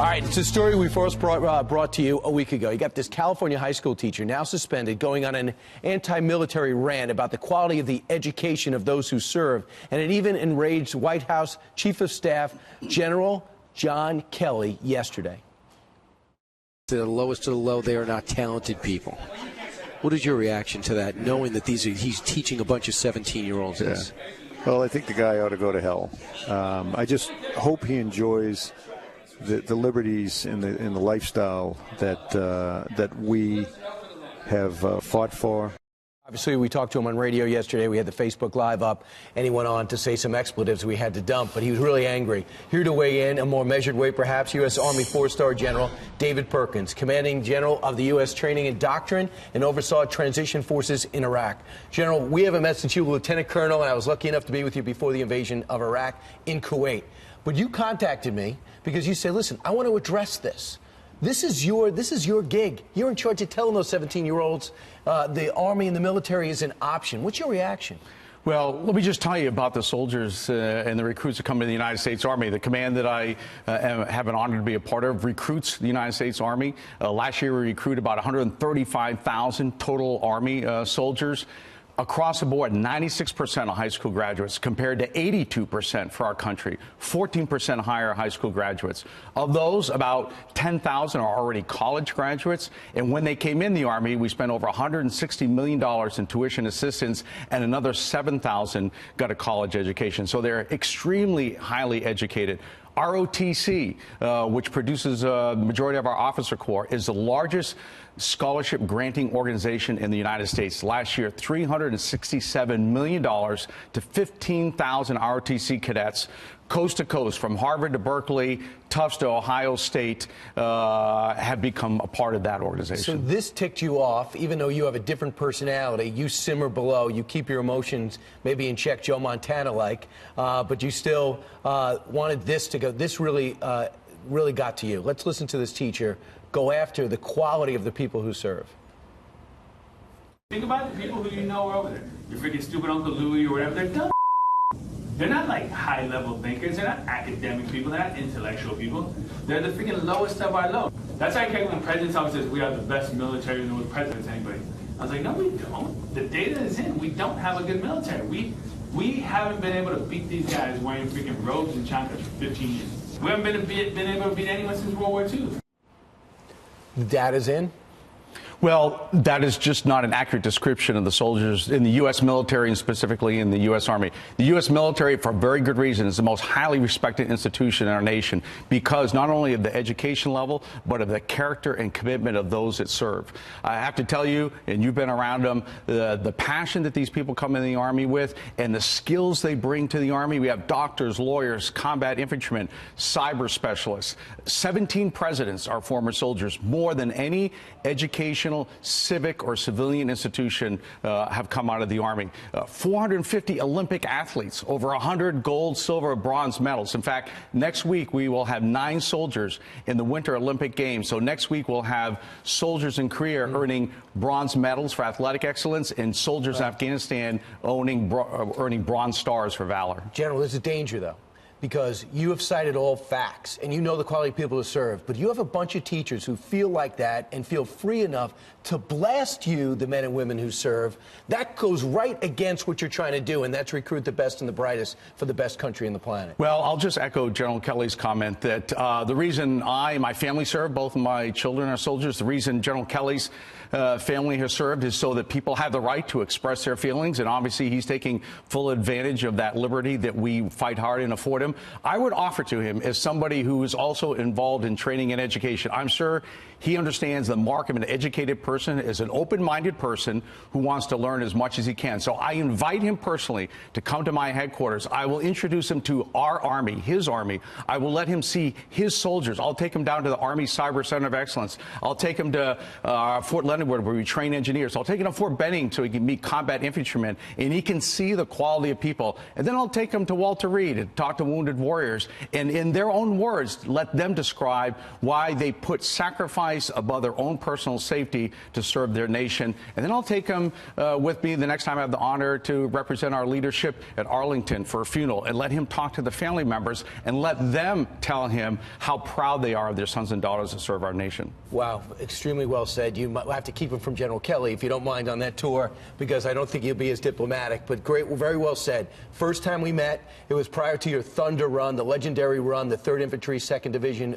All right, it's a story we first brought to you a week ago. You got this California high school teacher now suspended going on an anti-military rant about the quality of the education of those who serve. And it even enraged White House Chief of Staff General John Kelly yesterday. The lowest of the low, they are not talented people. What is your reaction to that, knowing that he's teaching a bunch of 17-year-olds this? Well, I think the guy ought to go to hell. I just hope he enjoys the liberties in the lifestyle that we have fought for. Obviously, we talked to him on radio yesterday. We had the Facebook Live up, and he went on to say some expletives we had to dump, but he was really angry. Here to weigh in a more measured way, perhaps, U.S. Army four-star General David Perkins, commanding general of the U.S. Training and Doctrine and oversaw transition forces in Iraq. General, we have a message to you, Lieutenant Colonel, and I was lucky enough to be with you before the invasion of Iraq in Kuwait. But you contacted me because you said, listen, I want to address this. This is your gig. You're in charge of telling those 17-year-olds the Army and the military is an option. What's your reaction? Well, let me just tell you about the soldiers and the recruits that come to the United States Army. The command that I have an honor to be a part of recruits the United States Army. Last year, we recruited about 135,000 total Army soldiers. Across the board, 96% of high school graduates compared to 82% for our country, 14% higher high school graduates. Of those, about 10,000 are already college graduates. And when they came in the Army, we spent over $160 million in tuition assistance, and another 7,000 got a college education. So they're extremely highly educated. ROTC, which produces a majority of our officer corps, is the largest scholarship granting organization in the United States. Last year, $367 million to 15,000 ROTC cadets, coast to coast, from Harvard to Berkeley, Tufts to Ohio State, have become a part of that organization. So this ticked you off, even though you have a different personality. You simmer below. You keep your emotions maybe in check, Joe Montana-like, but you still wanted this to go. This really got to you. Let's listen to this teacher go after the quality of the people who serve. Think about the people who you know are over there. Your freaking stupid Uncle Louie or whatever. They're dumb. They're not like high-level thinkers. They're not academic people. They're not intellectual people. They're the freaking lowest of our low. That's why I came when the president's office says we have the best military than the president's anybody. I was like, no, we don't. The data is in. We don't have a good military. We haven't been able to beat these guys wearing freaking robes and chanclas for 15 years. We haven't been able to beat anyone since World War II. The data's in? Well, that is just not an accurate description of the soldiers in the U.S. military and specifically in the U.S. Army. The U.S. military, for very good reason, is the most highly respected institution in our nation because not only of the education level, but of the character and commitment of those that serve. I have to tell you, and you've been around them, the passion that these people come in the Army with and the skills they bring to the Army. We have doctors, lawyers, combat infantrymen, cyber specialists. 17 presidents are former soldiers, more than any educational, civic, or civilian institution have come out of the Army. 450 Olympic athletes, over 100 gold, silver, bronze medals. In fact, next week we will have 9 soldiers in the Winter Olympic Games. So next week we'll have soldiers in Korea earning bronze medals for athletic excellence and soldiers in Afghanistan earning bronze stars for valor. General, there's a danger, though, because you have cited all facts and you know the quality of people who serve, but you have a bunch of teachers who feel like that and feel free enough to blast you, the men and women who serve. That goes right against what you're trying to do, and that's recruit the best and the brightest for the best country on the planet. Well, I'll just echo General Kelly's comment that the reason I and my family serve, both of my children are soldiers, the reason General Kelly's family has served is so that people have the right to express their feelings, and obviously he's taking full advantage of that liberty that we fight hard and afford him. I would offer to him, as somebody who is also involved in training and education, I'm sure he understands the mark of an educated person is an open-minded person who wants to learn as much as he can. So I invite him personally to come to my headquarters. I will introduce him to our Army, his Army. I will let him see his soldiers. I'll take him down to the Army Cyber Center of Excellence. I'll take him to Fort Leonard, where we train engineers. I'll take him to Fort Benning so he can meet combat infantrymen, and he can see the quality of people. And then I'll take him to Walter Reed and talk to wounded wounded warriors, and in their own words, let them describe why they put sacrifice above their own personal safety to serve their nation. And then I'll take them with me the next time I have the honor to represent our leadership at Arlington for a funeral, and let him talk to the family members and let them tell him how proud they are of their sons and daughters to serve our nation. Wow, extremely well said. You might have to keep him from General Kelly, if you don't mind, on that tour, because I don't think he'll be as diplomatic. But great, very well said. First time we met, it was prior to your Thunder run, the legendary run the 3rd Infantry, 2nd Division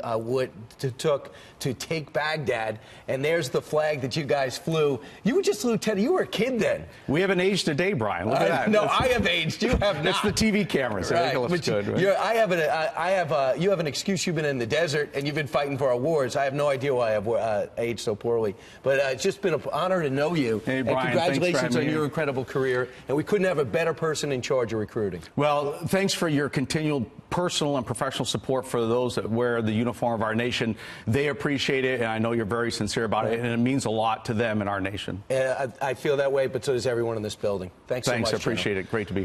took to take Baghdad. And there's the flag that you guys flew. You were just a lieutenant. You were a kid then. We haven't aged a day, Brian. Look at that. No, I have aged. You have not. It's the TV cameras. Right. It looks good, right? You have an excuse. You've been in the desert and you've been fighting for our wars. I have no idea why I've aged so poorly. But it's just been an honor to know you. Hey, Brian, and congratulations on your your incredible career. And we couldn't have a better person in charge of recruiting. Well, thanks for your continual personal and professional support for those that wear the uniform of our nation. They appreciate it, and I know you're very sincere about it, and it means a lot to them and our nation. I feel that way, but so does everyone in this building. Thanks so much. Thanks, I appreciate it. Great to be here.